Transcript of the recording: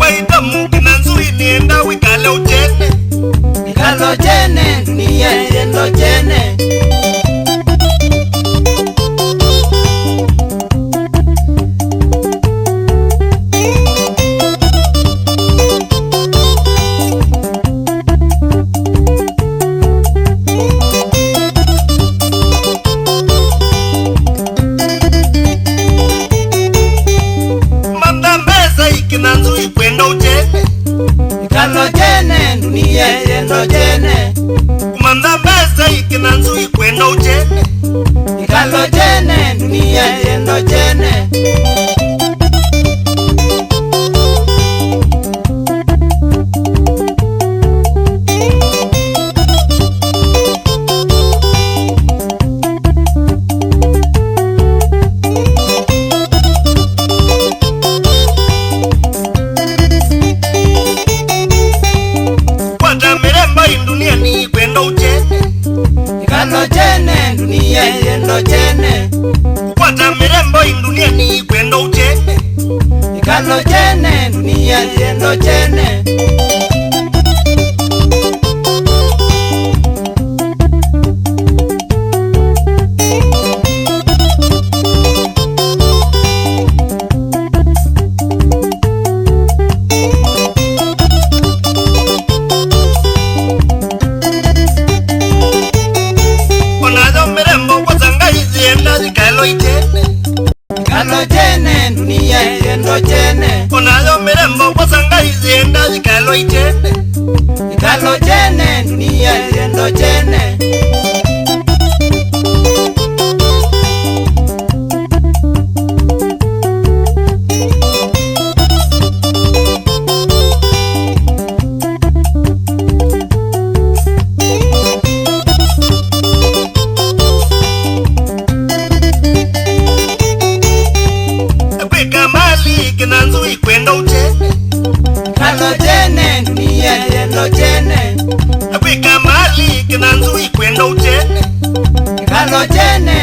waida mungina nzui nienda wikale ujene. Ikalo jene dunia yendo jene. Ikalo jene dunia yendo jene. Kumanda mbeza ikina nzui kwenda ujene. Ikalo jene dunia yendo jene. Ikalo jene dunia yendo jene. Kupata mirembo dunia ni kwenda ujene. Ikalo jene dunia yendo jene. Ikalo jene dunia yendo jene. Onayo mirembo wasanga izienda ikalo ijene. Ikalo jene dunia yendo jene. Ikina nzui kwenda ujene. Ikalo jene dunia yendo jene. Wika mali ikina nzui kwenda ujene. Ikalo jene